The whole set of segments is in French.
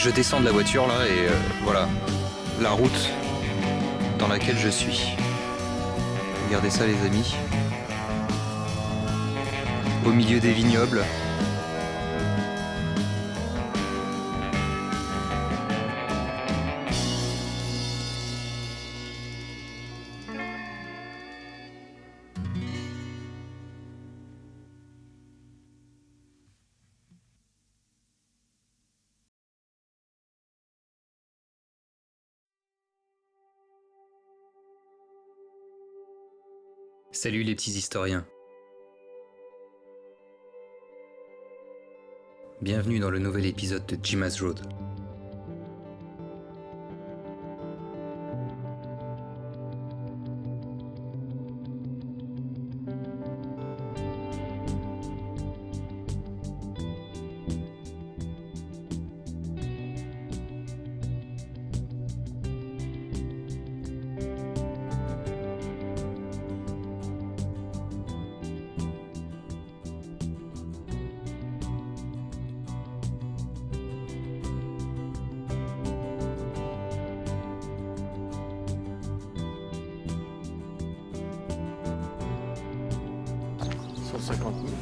Je descends de la voiture là et voilà la route dans laquelle je suis. Regardez ça les amis. Au milieu des vignobles. Salut les petits historiens. Bienvenue dans le nouvel épisode de Jima's Road.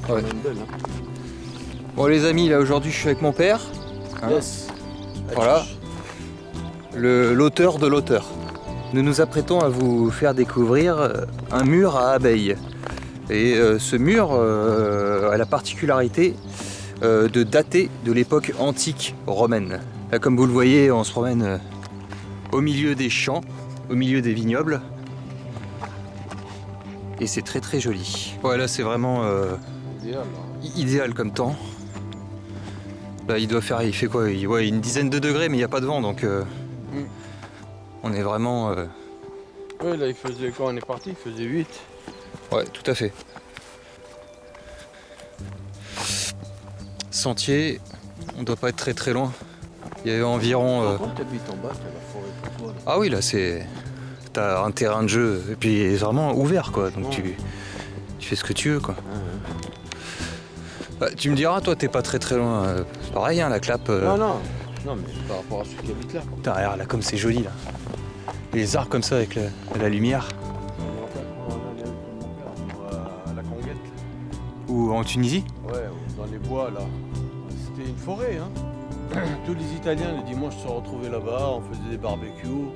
Ouais. Belle, hein. Bon les amis, là aujourd'hui je suis avec mon père. Hein. Yes. Voilà. L'auteur de l'auteur. Nous nous apprêtons à vous faire découvrir un mur à abeilles. Et ce mur a la particularité de dater de l'époque antique romaine. Là, comme vous le voyez, on se promène au milieu des champs, au milieu des vignobles. Et c'est très très joli. Ouais, là c'est vraiment Idéal, idéal comme temps. Là il fait quoi? Ouais, une dizaine de degrés mais il n'y a pas de vent donc on est vraiment... Ouais, là il faisait, quand on est parti, il faisait 8. Ouais, tout à fait. Sentier, on doit pas être très très loin. Il y a environ... Par contre, t'habites en bas, t'as la forêt pour toi. Là. Ah oui, là c'est... T'as un terrain de jeu et puis c'est vraiment ouvert quoi, donc tu fais ce que tu veux quoi. Bah, tu me diras, toi t'es pas très très loin, c'est pareil hein, la clap. Non, mais par rapport à ceux qui habitent là. Quoi. Putain, regarde là comme c'est joli là. Les arbres comme ça avec la lumière. On allait avec mon père à la Conguette. Ou en Tunisie? Ouais, dans les bois là. C'était une forêt, hein. Tous les Italiens le dimanche se retrouvaient là-bas, on faisait des barbecues.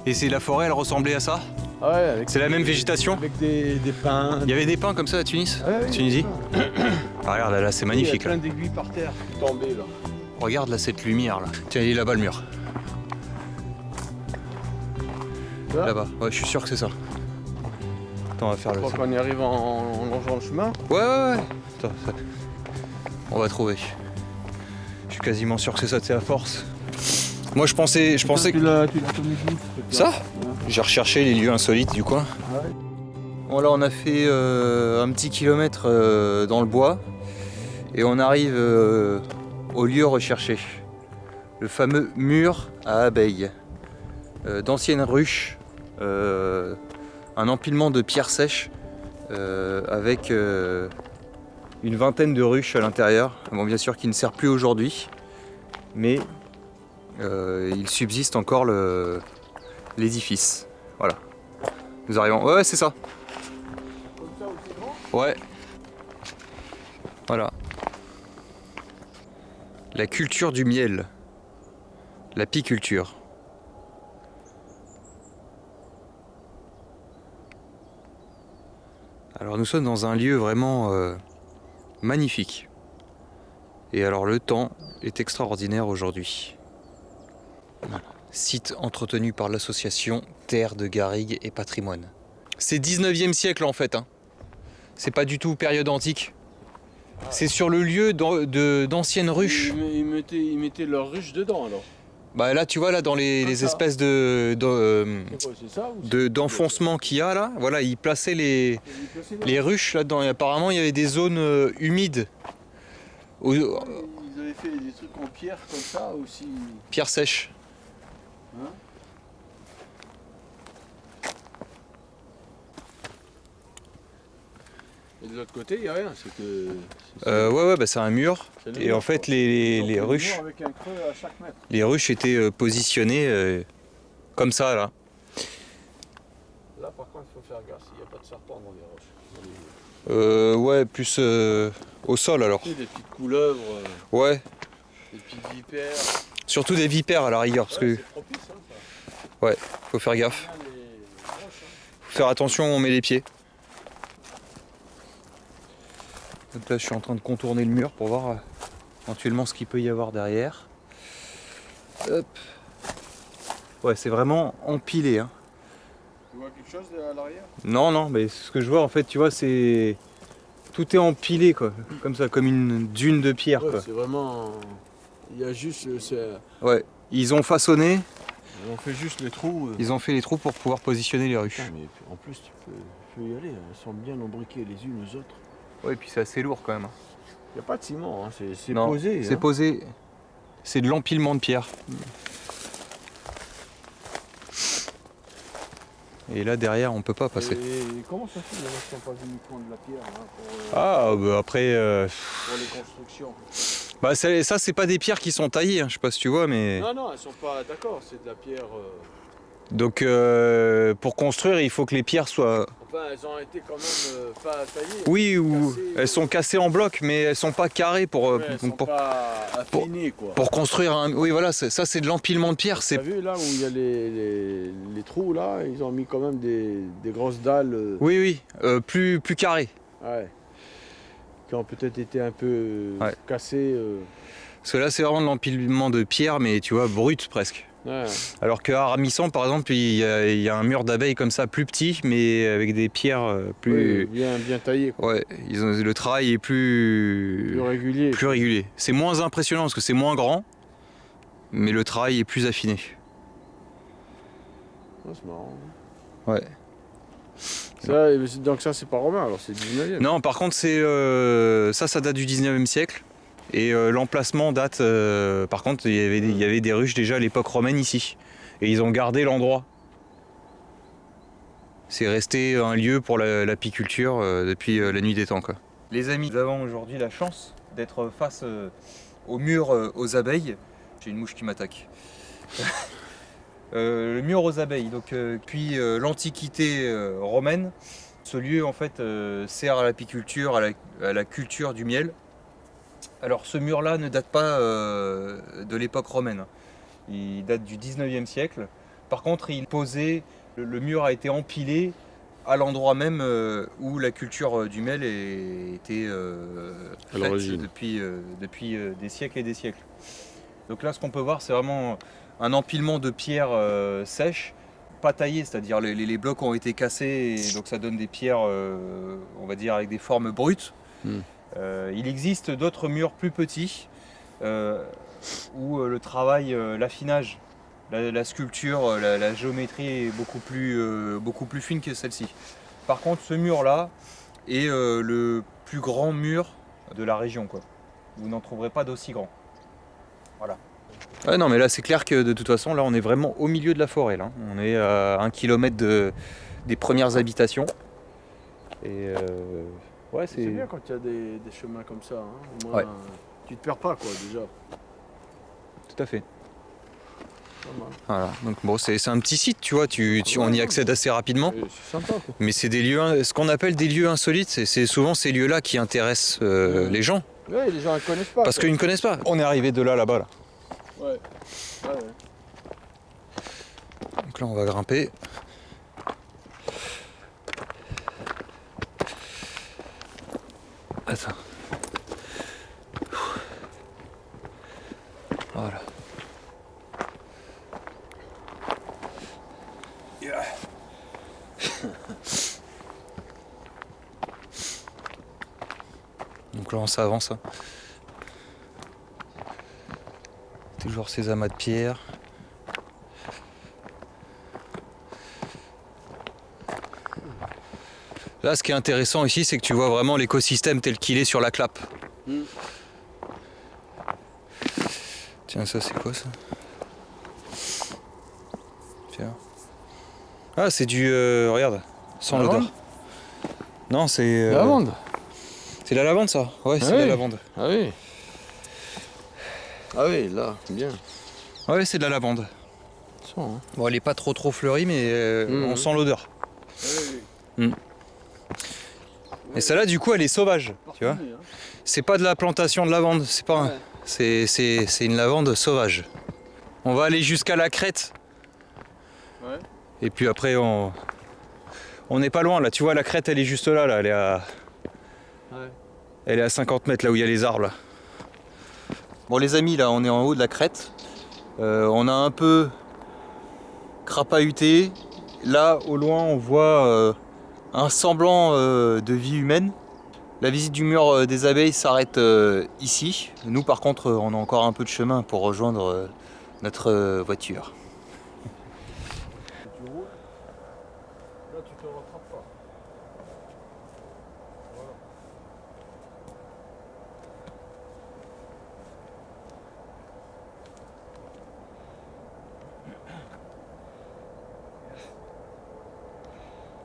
Et c'est la forêt, elle ressemblait à ça? Ah ouais, avec C'est la même végétation? Avec des pins. Il y avait des pins comme ça à Tunis? Ouais, Tunisie? Ah, regarde là, c'est magnifique. Il y a plein d'aiguilles par terre tombées là. Regarde là cette lumière là. Tiens, il est là-bas le mur. Là-bas, ouais, je suis sûr que c'est ça. Attends, on va faire Je le... crois qu'on y arrive en longeant le chemin. Ouais. Attends, on va trouver. Je suis quasiment sûr que c'est ça, c'est à force. Moi je pensais que... Tu l'as connu d'où, Ça? Ouais. J'ai recherché les lieux insolites du coin. Ah ouais. Bon là on a fait un petit kilomètre dans le bois et on arrive au lieu recherché. Le fameux mur à abeilles. D'anciennes ruches, un empilement de pierres sèches avec une vingtaine de ruches à l'intérieur. Bon, bien sûr qui ne sert plus aujourd'hui, mais il subsiste encore l'édifice. Voilà. Nous arrivons. Ouais, c'est ça. Comme ça aussi grand. Ouais. Voilà. La culture du miel. L'apiculture. Alors nous sommes dans un lieu vraiment magnifique. Et alors le temps est extraordinaire aujourd'hui. Voilà. Site entretenu par l'association Terre de Garrigues et Patrimoine. C'est 19e siècle en fait. Hein. C'est pas du tout période antique. C'est sur le lieu d'anciennes ruches. Ils mettaient leurs ruches dedans alors. Bah là tu vois là dans les espèces C'est quoi, c'est ça ou d'enfoncement qu'il y a là, voilà, ils plaçaient les ruches là-dedans. Et apparemment il y avait des zones humides. Ils avaient fait des trucs en pierre comme ça aussi. Pierre sèche. Hein? Et de l'autre côté, il n'y a rien. C'est que. Ouais, bah, c'est un mur. c'est le Et mur, en fait, quoi. Ils ont fait le ruches, mur avec un creux à chaque mètre. les ruches étaient positionnées comme ça, là. Là, par contre, il faut faire gaffe. Il n'y a pas de serpent dans les roches. Ouais, plus au sol alors. Tu sais, des petites couleuvres, Ouais, des petites vipères. surtout des vipères à la rigueur, parce que C'est propice, hein, ça. faut faire gaffe. Bien les roches, hein. Faut faire attention où on met les pieds. Donc là, je suis en train de contourner le mur pour voir éventuellement ce qu'il peut y avoir derrière. Hop. Ouais, c'est vraiment empilé, hein. Tu vois quelque chose à l'arrière? Non, non, mais ce que je vois en fait, tu vois, c'est tout est empilé quoi, comme ça, comme une dune de pierre Ouais, quoi. c'est vraiment. Il y a juste. Ouais, ils ont façonné, On fait juste les trous. ils ont fait les trous pour pouvoir positionner les ruches. Putain, mais en plus, tu peux y aller. Elles sont bien embriquées les unes aux autres. Ouais, et puis c'est assez lourd quand même. Il n'y a pas de ciment, hein. C'est Non, posé. c'est hein. posé. C'est de l'empilement de pierre. Et là derrière, on peut pas passer. Et comment ça fait qu'ils ne sont pas venus prendre de la pierre hein, Ah, bah après. pour les constructions? Bah ça c'est pas des pierres qui sont taillées, hein, je sais pas si tu vois, mais. Non, non, elles sont pas d'accord. C'est de la pierre. Donc pour construire, il faut que les pierres soient. Enfin, elles ont été quand même pas taillées. Oui, ou Cassées, elles sont cassées en bloc, mais elles sont pas carrées pour. Ouais, elles sont pas affinées, quoi. Pour construire un. Oui, voilà, ça c'est de l'empilement de pierre. T'as vu là où il y a les trous là, ils ont mis quand même des grosses dalles. Oui, oui, plus carré. Ouais. Qui ont peut-être été un peu Ouais. cassées. Parce que là, c'est vraiment de l'empilement de pierre, mais tu vois, brut presque. Ouais. Alors qu'à Armissan, par exemple, il y a un mur d'abeilles comme ça, plus petit, mais avec des pierres plus. Oui, bien taillé, quoi. Ouais, le travail est plus Plus régulier. C'est moins impressionnant parce que c'est moins grand, mais le travail est plus affiné. Ah, c'est marrant. Ouais. Donc ça, c'est pas romain, alors c'est 19e. Non, par contre, ça date du 19e siècle. Et l'emplacement date. Par contre, il y avait des ruches déjà à l'époque romaine ici. Et ils ont gardé l'endroit. C'est resté un lieu pour l'apiculture depuis la nuit des temps, quoi. Les amis, nous avons aujourd'hui la chance d'être face au mur aux abeilles. J'ai une mouche qui m'attaque. Le mur aux abeilles. Donc, puis l'Antiquité romaine, ce lieu en fait sert à l'apiculture, à la culture du miel. Alors ce mur-là ne date pas de l'époque romaine, il date du 19e siècle. Par contre, le mur a été empilé à l'endroit même où la culture du miel était faite depuis des siècles et des siècles. Donc là, ce qu'on peut voir, c'est vraiment un empilement de pierres sèches, pas taillées, c'est-à-dire les blocs ont été cassés, et donc ça donne des pierres, on va dire, avec des formes brutes. Il existe d'autres murs plus petits où le travail, l'affinage, la sculpture, la géométrie est beaucoup plus fine que celle-ci. Par contre, ce mur-là est le plus grand mur de la région, quoi. Vous n'en trouverez pas d'aussi grand. Voilà. Ouais, non, mais là, c'est clair que de toute façon, là, on est vraiment au milieu de la forêt. Là. On est à 1 kilomètre des premières habitations. Et ouais, C'est bien quand il y a des chemins comme ça. Hein. Au moins, ouais. Tu te perds pas, quoi, déjà. Tout à fait. Pas mal. Voilà. Donc bon, c'est un petit site, tu vois, on y accède assez rapidement. C'est sympa, quoi. Mais c'est des lieux, ce qu'on appelle des lieux insolites, c'est souvent ces lieux-là qui intéressent les gens. Ouais, les gens ne connaissent pas. Parce qu'ils ne connaissent pas. On est arrivé de là-bas. Là. Ouais. Ouais. Donc là, on va grimper. Attends. Voilà. Yeah. Donc là, on s'avance. Hein. Toujours ces amas de pierre. Là, ce qui est intéressant ici, c'est que tu vois vraiment l'écosystème tel qu'il est sur la clappe. Tiens, ça, c'est quoi, ça? Tiens. Ah, c'est du... regarde, sans l'odeur. Non, c'est... Lavande. C'est la lavande ça? Ouais, c'est la lavande. Ah oui. Ah oui, là, bien. Ouais, c'est de la lavande. Ça, hein. Bon, elle est pas trop fleurie, mais on sent l'odeur. Oui. Et celle-là, du coup, elle est sauvage, tu vois. C'est pas de la plantation de lavande, c'est pas. Ouais. C'est une lavande sauvage. On va aller jusqu'à la crête. Ouais. Et puis après, on n'est pas loin là. Tu vois, la crête, elle est juste là, elle est à. Ouais. Elle est à 50 mètres là où il y a les arbres là. Bon les amis, là on est en haut de la crête. On a un peu crapahuté. Là au loin on voit un semblant de vie humaine. La visite du mur des abeilles s'arrête ici. Nous par contre on a encore un peu de chemin pour rejoindre notre voiture. Tu roules, là tu te rattrapes pas. Voilà.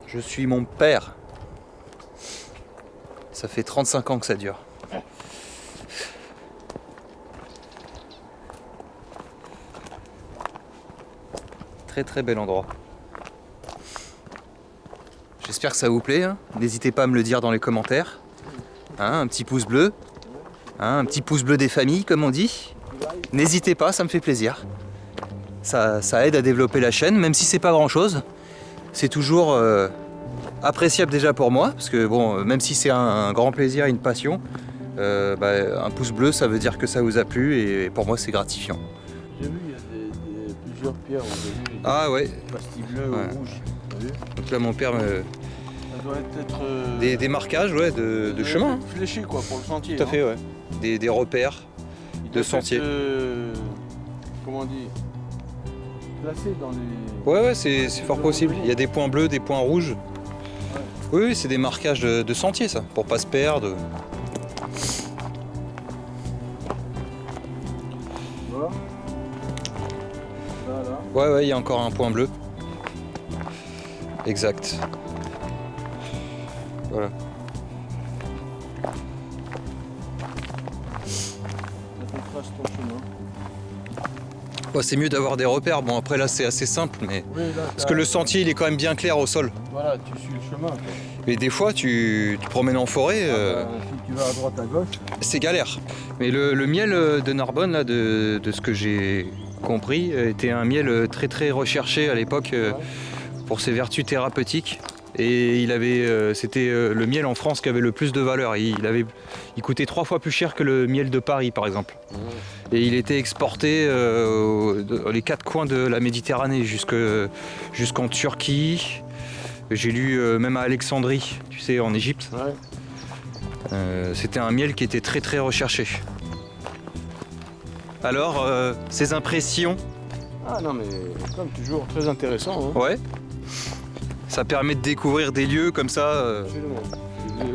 Je suis mon père. Ça fait 35 ans que ça dure. Très très bel endroit. J'espère que ça vous plaît. Hein. N'hésitez pas à me le dire dans les commentaires. Hein, un petit pouce bleu. Hein, un petit pouce bleu des familles, comme on dit. N'hésitez pas, ça me fait plaisir. Ça aide à développer la chaîne, même si c'est pas grand chose. C'est toujours appréciable déjà pour moi, parce que bon, même si c'est un grand plaisir, une passion, un pouce bleu, ça veut dire que ça vous a plu, et pour moi c'est gratifiant. J'ai vu, il y a plusieurs pierres, on a vu. Ah ouais. Pastilles bleues ou rouges. T'as vu? Donc là mon père me... Ça doit être. Des marquages ouais, de chemin. Fléché quoi, pour le sentier. Tout à fait, ouais. Des repères de sentiers. Comment on dit? Placé dans les. Ouais, c'est fort possible. Il y a des points bleus, des points rouges. Ouais. Oui, c'est des marquages de sentiers, ça, pour pas se perdre. Voilà. Là. Ouais, il y a encore un point bleu. Exact. Voilà. Ça te trace ton chemin. Ouais, c'est mieux d'avoir des repères. Bon, après là, c'est assez simple, mais. Oui, là, parce que le sentier, il est quand même bien clair au sol. Voilà, tu suis le chemin. Quoi. Mais des fois, tu te promènes en forêt. Si tu vas à droite, à gauche. C'est galère. Mais le miel de Narbonne, là, de ce que j'ai compris, était un miel très très recherché à l'époque pour ses vertus thérapeutiques. Et il avait, c'était le miel en France qui avait le plus de valeur. Il coûtait 3 fois plus cher que le miel de Paris, par exemple. Et il était exporté dans les 4 coins de la Méditerranée, jusqu'en Turquie. J'ai lu même à Alexandrie, tu sais, en Égypte. Ouais. C'était un miel qui était très très recherché. Alors, ces impressions? Ah non, mais comme toujours, très intéressant. Hein. Ouais. Ça permet de découvrir des lieux comme ça Absolument.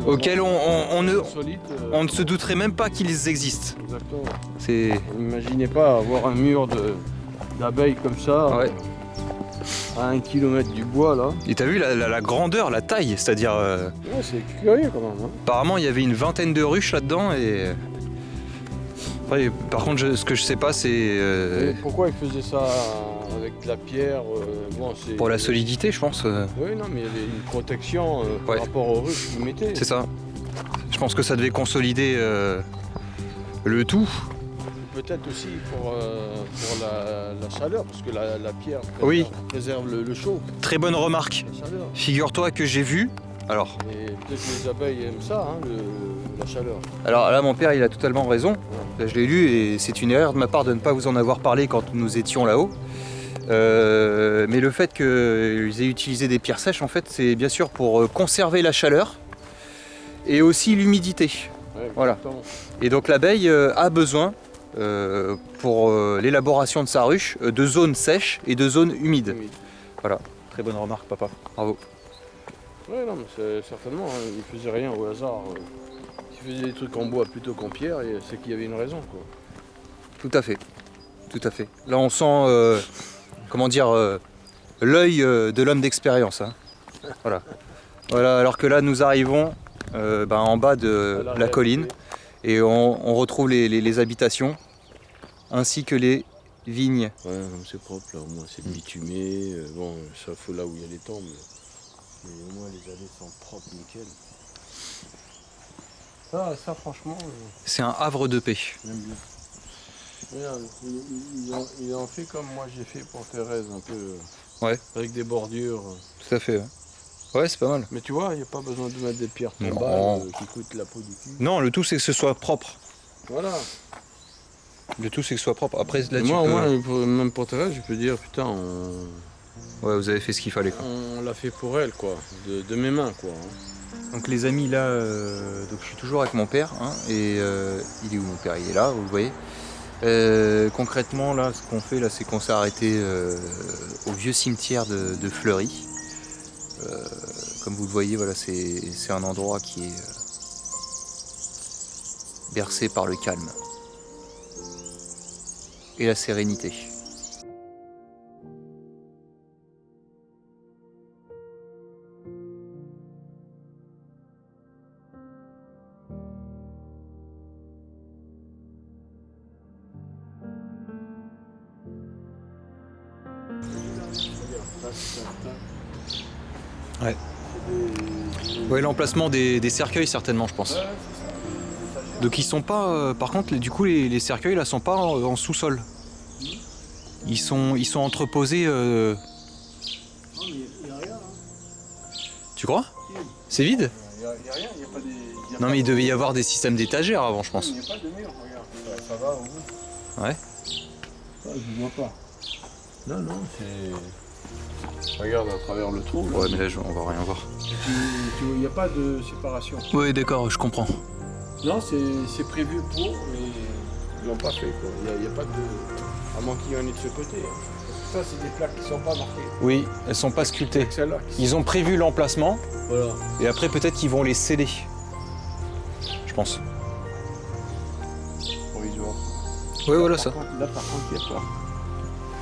auxquels on Solide, ne se douterait même pas qu'ils existent. Exactement. On n'imaginait pas avoir un mur d'abeilles comme ça, à 1 kilomètre du bois là. Et t'as vu la grandeur, la taille, c'est-à-dire... Ouais, c'est curieux quand même. Hein. Apparemment il y avait une vingtaine de ruches là-dedans et... Après, par contre ce que je sais pas c'est... Pourquoi ils faisaient ça avec de la pierre pour la solidité je pense. Oui non mais il y avait une protection par rapport aux ruches qu'ils mettaient. C'est ça. Je pense que ça devait consolider le tout. Peut-être aussi pour la chaleur, parce que la pierre préserve le chaud. Très bonne remarque. Figure-toi que j'ai vu. Alors. Et peut-être que les abeilles aiment ça, hein, la chaleur. Alors là, mon père, il a totalement raison. Là, je l'ai lu et c'est une erreur de ma part de ne pas vous en avoir parlé quand nous étions là-haut. Mais le fait qu'ils aient utilisé des pierres sèches, en fait, c'est bien sûr pour conserver la chaleur et aussi l'humidité. Ouais, voilà. Et donc l'abeille a besoin, pour l'élaboration de sa ruche, de zones sèches et de zones humides. Voilà. Très bonne remarque, papa. Bravo. Oui, non, mais c'est certainement, hein, il faisait rien au hasard. S'il faisait des trucs en bois plutôt qu'en pierre, c'est qu'il y avait une raison, quoi. Tout à fait. Tout à fait. Là, on sent, comment dire, l'œil de l'homme d'expérience. Hein. Voilà. Voilà. Alors que là, nous arrivons en bas de la colline et on retrouve les habitations ainsi que les vignes. Ouais, c'est propre là, au moins c'est bitumé. Bon, ça faut là où il y a les temps, mais au moins les allées sont propres, nickel. Ça franchement, C'est un havre de paix. j'aime bien. Regarde, ils ont fait comme moi j'ai fait pour Thérèse, un peu. Ouais. Avec des bordures. Tout à fait. Ouais, c'est pas mal. Mais tu vois, il n'y a pas besoin de mettre des pierres Non. tombales qui coûtent la peau du cul. Non, le tout c'est que ce soit propre. Voilà. Le tout c'est que ce soit propre. Après là, Moi, même pour Thérèse, je peux dire, putain, Ouais, vous avez fait ce qu'il fallait quoi. on l'a fait pour elle, quoi. De mes mains, quoi. Donc les amis là, donc je suis toujours avec mon père hein, et il est où mon père? Il est là, vous le voyez. Concrètement là, ce qu'on fait là, c'est qu'on s'est arrêté au vieux cimetière de Fleury. Comme vous le voyez, voilà, c'est un endroit qui est bercé par le calme et la sérénité. Ouais. Ouais, l'emplacement des cercueils certainement, je pense. Donc ils sont pas. Par contre, du coup, les cercueils là sont pas en sous-sol. Ils sont entreposés. Non, mais il n'y a rien. Tu crois? C'est vide? Il n'y a rien, il n'y a pas des. Non, mais il devait y avoir des systèmes d'étagères avant, je pense. Il n'y a pas de mur, regarde. Ça va au bout. Ouais. Ça, je vois pas. Non, c'est. Regarde à travers le trou. Ouais, mais là, on va rien voir. Il n'y a pas de séparation. Ouais, d'accord, je comprends. Non, c'est prévu pour, mais ils l'ont pas fait. Il n'y a pas de. À moins qu'il y en ait de ce côté. Parce que ça, c'est des plaques qui ne sont pas marquées. Oui, elles sont pas sculptées. Celles-là. Ils ont prévu l'emplacement. Voilà. Et après, peut-être qu'ils vont les sceller. Je pense. Provisoire. Ouais, voilà ça. Là, par contre, il n'y a pas.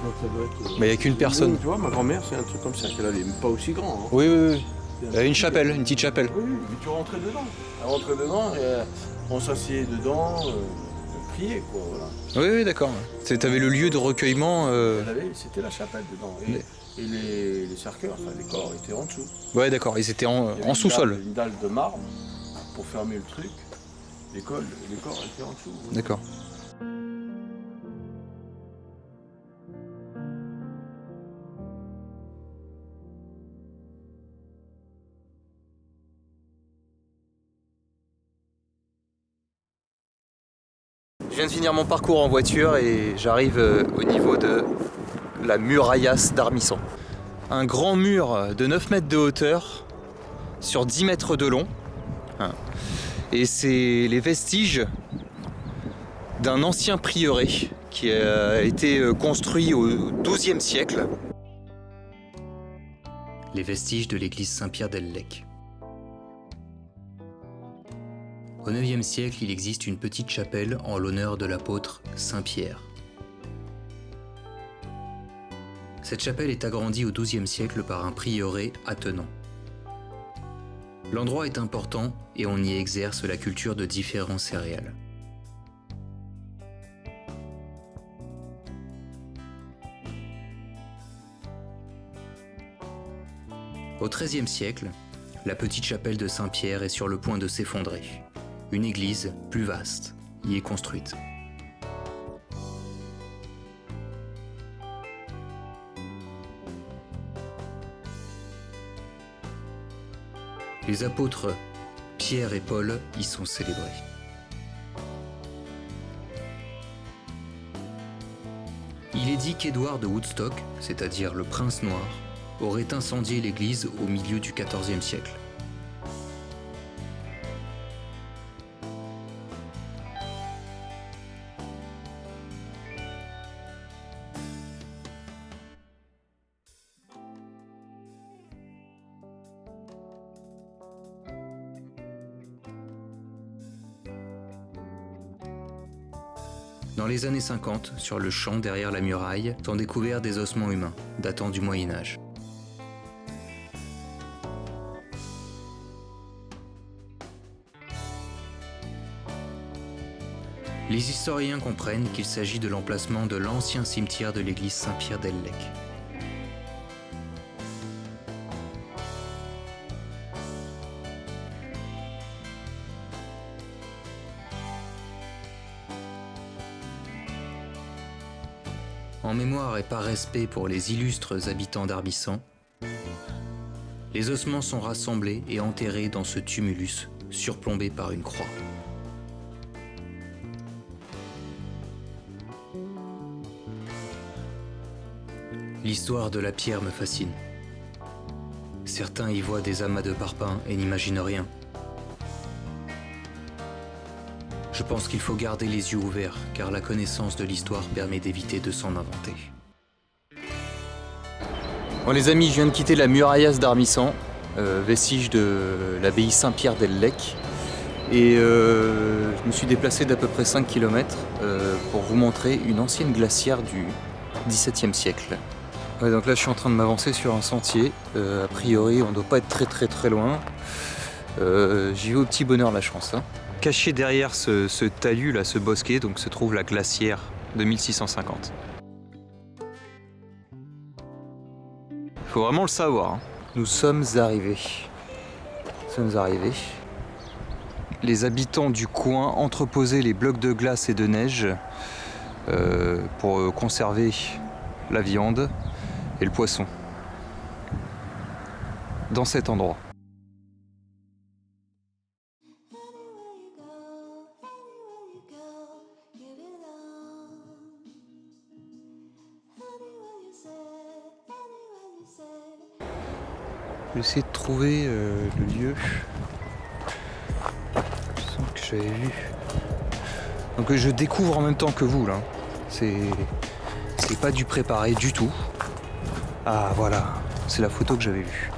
Donc ça doit être. Mais il n'y a qu'une personne. Tu vois, ma grand-mère, c'est un truc comme ça. Elle n'est pas aussi grand. Hein. Oui, oui, oui. Une chapelle, une petite chapelle. Oui, mais tu rentrais dedans. Elle rentrait dedans et on s'assied dedans, prier, quoi, voilà. Oui, oui, d'accord. T'avais le lieu de recueillement. C'était la chapelle dedans. Et les cercueils, enfin les corps étaient en dessous. Ouais, d'accord, ils étaient Il y avait en sous-sol. Une dalle de marbre pour fermer le truc. Les corps étaient en dessous. D'accord. Je viens de finir mon parcours en voiture et j'arrive au niveau de la muraillasse d'Armissan. Un grand mur de 9 mètres de hauteur sur 10 mètres de long. Et c'est les vestiges d'un ancien prieuré qui a été construit au XIIe siècle. Les vestiges de l'église Saint-Pierre d'El-Lec. Au IXe siècle, il existe une petite chapelle en l'honneur de l'apôtre Saint-Pierre. Cette chapelle est agrandie au XIIe siècle par un prieuré attenant. L'endroit est important et on y exerce la culture de différents céréales. Au XIIIe siècle, la petite chapelle de Saint-Pierre est sur le point de s'effondrer. Une église plus vaste y est construite. Les apôtres Pierre et Paul y sont célébrés. Il est dit qu'Édouard de Woodstock, c'est-à-dire le prince noir, aurait incendié l'église au milieu du XIVe siècle. Dans les années 50, sur le champ derrière la muraille, sont découverts des ossements humains, datant du Moyen Âge. Les historiens comprennent qu'il s'agit de l'emplacement de l'ancien cimetière de l'église Saint-Pierre d'Ellec. En mémoire et par respect pour les illustres habitants d'Arbissan, les ossements sont rassemblés et enterrés dans ce tumulus surplombé par une croix. L'histoire de la pierre me fascine. Certains y voient des amas de parpaings et n'imaginent rien. Je pense qu'il faut garder les yeux ouverts, car la connaissance de l'histoire permet d'éviter de s'en inventer. Bon les amis, je viens de quitter la muraillas d'Arbissan, vestige de l'abbaye Saint-Pierre d'Ellec. Et je me suis déplacé d'à peu près 5 km pour vous montrer une ancienne glacière du XVIIe siècle. Ouais, donc là je suis en train de m'avancer sur un sentier, a priori on ne doit pas être très loin. J'y vais au petit bonheur la chance. Hein. Caché derrière ce talus là, ce bosquet, donc se trouve la glacière de 1650. Faut vraiment le savoir. Hein. Nous sommes arrivés. Les habitants du coin entreposaient les blocs de glace et de neige pour conserver la viande et le poisson dans cet endroit. Je vais essayer de trouver le lieu. Je sens que j'avais vu. Donc je découvre en même temps que vous là. C'est pas du préparé du tout. Ah voilà, c'est la photo que j'avais vue.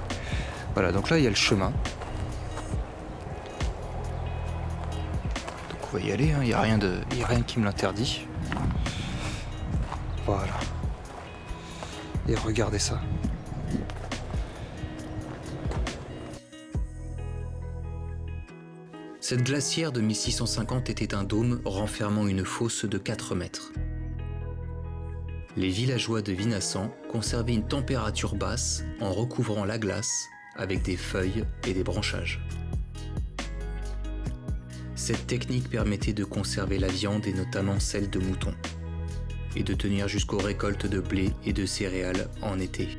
Voilà, donc là il y a le chemin. Donc on va y aller, il n'y a rien qui me l'interdit. Voilà. Et regardez ça. Cette glacière de 1650 était un dôme renfermant une fosse de 4 mètres. Les villageois de Vinassan conservaient une température basse en recouvrant la glace avec des feuilles et des branchages. Cette technique permettait de conserver la viande et notamment celle de mouton, et de tenir jusqu'aux récoltes de blé et de céréales en été.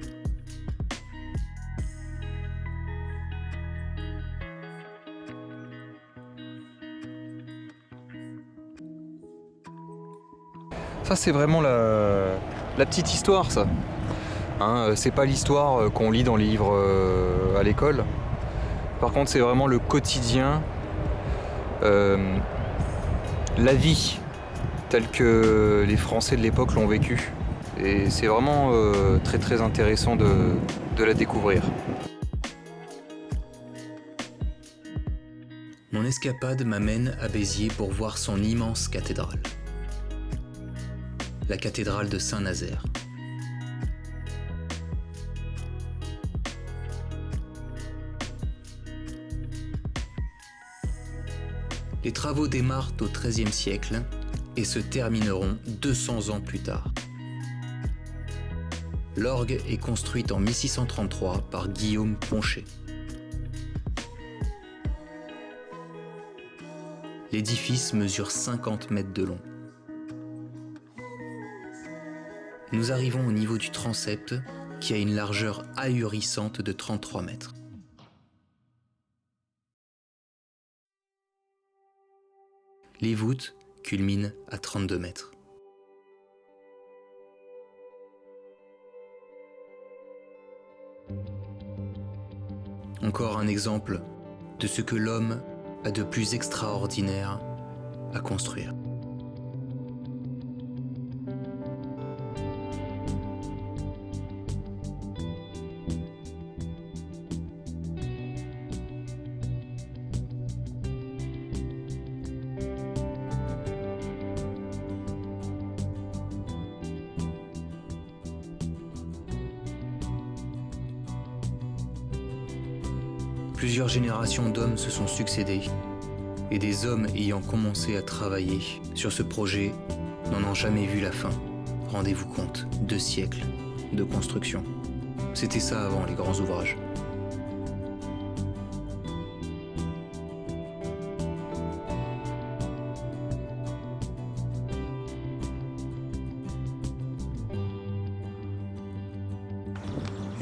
Ça c'est vraiment la petite histoire ça. Hein, c'est pas l'histoire qu'on lit dans les livres à l'école. Par contre c'est vraiment le quotidien, la vie telle que les Français de l'époque l'ont vécu. Et c'est vraiment très intéressant de la découvrir. Mon escapade m'amène à Béziers pour voir son immense cathédrale. La cathédrale de Saint-Nazaire. Les travaux démarrent au XIIIe siècle et se termineront 200 ans plus tard. L'orgue est construite en 1633 par Guillaume Poncher. L'édifice mesure 50 mètres de long. Nous arrivons au niveau du transept qui a une largeur ahurissante de 33 mètres. Les voûtes culminent à 32 mètres. Encore un exemple de ce que l'homme a de plus extraordinaire à construire. Plusieurs générations d'hommes se sont succédés et des hommes ayant commencé à travailler sur ce projet n'en ont jamais vu la fin. Rendez-vous compte, 2 siècles de construction. C'était ça avant les grands ouvrages.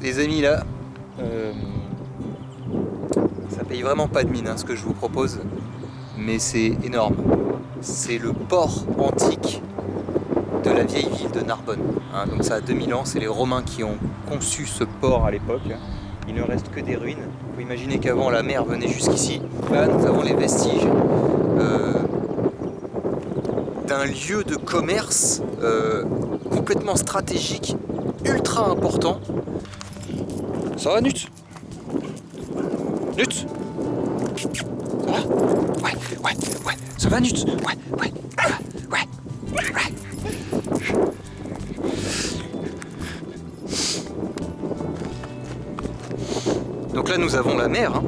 Les amis, là, ça paye vraiment pas de mine, hein, ce que je vous propose, mais c'est énorme. C'est le port antique de la vieille ville de Narbonne. Hein, donc ça a 2000 ans, c'est les Romains qui ont conçu ce port à l'époque. Il ne reste que des ruines. Il faut imaginer qu'avant la mer venait jusqu'ici. Là, nous avons les vestiges d'un lieu de commerce complètement stratégique, ultra important. Ça va, Nut? Nut? Ça va? Ouais. Ça va, Nut? Ouais. Donc là, nous avons la mer. Hein.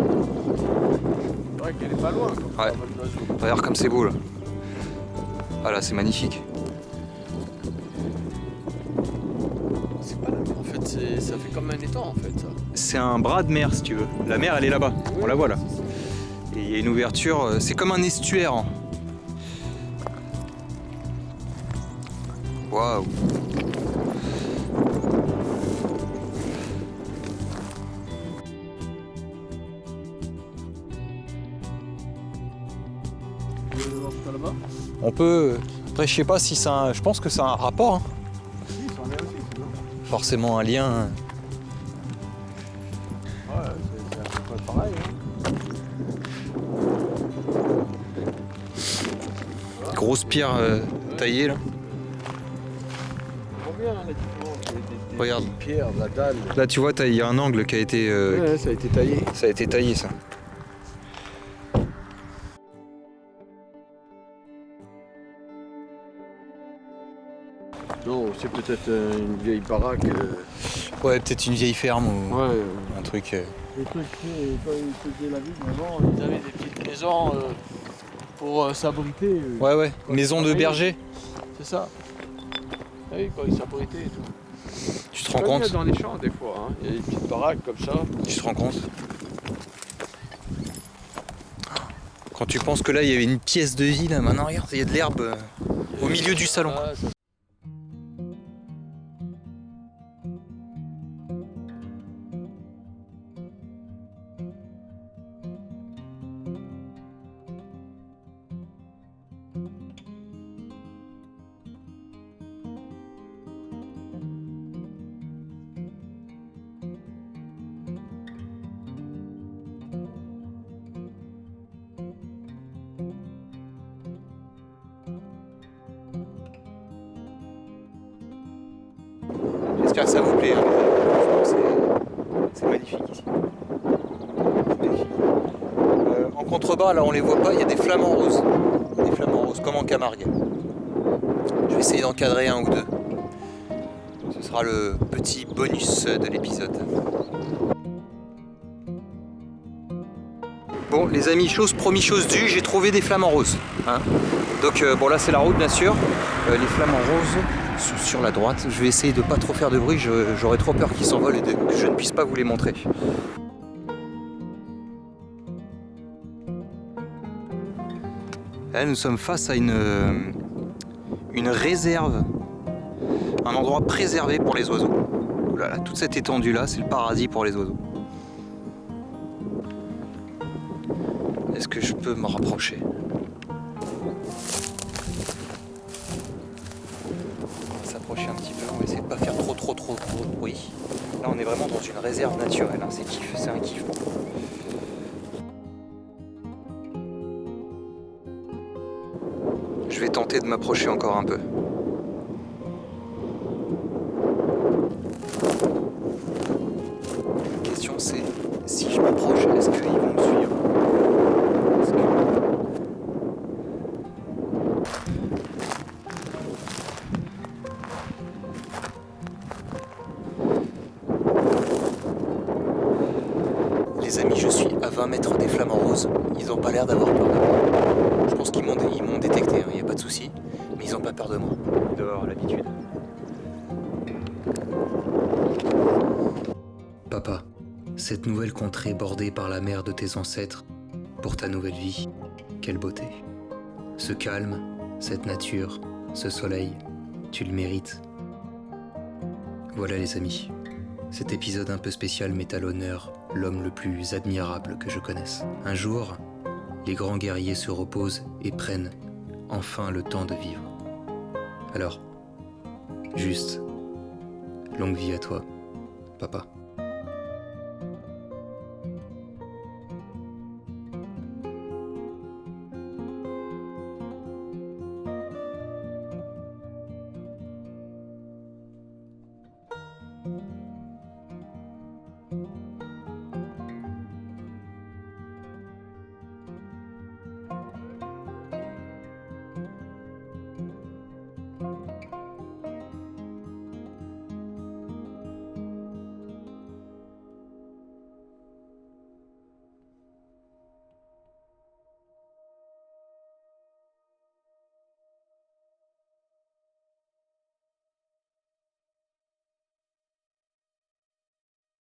C'est vrai qu'elle est pas loin. Quoi, Ouais. Regarde comme c'est beau, là. Ah là, c'est magnifique. C'est pas la mer, en fait, ça fait comme un étang, en fait, ça. C'est un bras de mer, si tu veux. La mer, elle est là-bas. On la voit, là. Et il y a une ouverture, c'est comme un estuaire. Hein. Waouh. On peut. Après, je sais pas si c'est un. Je pense que c'est un rapport. Hein. Oui, c'en est aussi, c'est bon. Forcément un lien. Ouais, c'est un peu pareil. Hein. Grosse pierre taillée là. On voit bien la différence. Des Regarde. petites pierres, de la dalle. Là, tu vois, il y a un angle qui a été. Ouais, ça a été taillé. Ça a été taillé, ça. Non, c'est peut-être une vieille baraque. Ouais, peut-être une vieille ferme ou Ouais. un truc. Les trucs, quand ils faisaient la ville avant, ils avaient des petites maisons pour s'abriter. Ouais. Quand Maison ils de travaillaient. berger. C'est ça. Oui, quand ils s'abritaient et tout. Tu te rends compte? Dans les champs, des fois. Hein. Il y a des petites baraques comme ça. Tu te rends compte? Quand tu penses que là, il y avait une pièce de vie, là, maintenant, regarde, il y a de l'herbe au milieu du salon. Ah, ça- J'espère que ça vous plaît. Hein. C'est magnifique ici. C'est magnifique. En contrebas, là, on les voit pas, il y a des flamants roses. Des flamants roses, comme en Camargue. Je vais essayer d'encadrer un ou deux. Ce sera le petit bonus de l'épisode. Bon, les amis, chose promis, chose due, j'ai trouvé des flamants roses. Hein. Donc, bon, là, c'est la route, bien sûr. Les flamants roses sont sur la droite. Je vais essayer de pas trop faire de bruit, j'aurais trop peur qu'ils s'envolent et que je ne puisse pas vous les montrer. Là, nous sommes face à une réserve, un endroit préservé pour les oiseaux. Ouh là là, toute cette étendue-là, c'est le paradis pour les oiseaux. Est-ce que je peux me rapprocher ? On va s'approcher un petit peu, on va essayer de pas faire trop de bruit. Là, on est vraiment dans une réserve naturelle, hein. C'est un kiff. Je vais tenter de m'approcher encore un peu. La question c'est, si je m'approche, est-ce qu'ils vont me suivre ? Les amis, je suis à 20 mètres des flamants roses. Ils n'ont pas l'air d'avoir peur de moi. de soucis, mais ils n'ont pas peur de moi. Ils doivent avoir l'habitude. Papa, cette nouvelle contrée bordée par la mer de tes ancêtres, pour ta nouvelle vie, quelle beauté. Ce calme, cette nature, ce soleil, tu le mérites. Voilà les amis, cet épisode un peu spécial met à l'honneur l'homme le plus admirable que je connaisse. Un jour, les grands guerriers se reposent et prennent enfin le temps de vivre. Alors, juste, longue vie à toi, papa.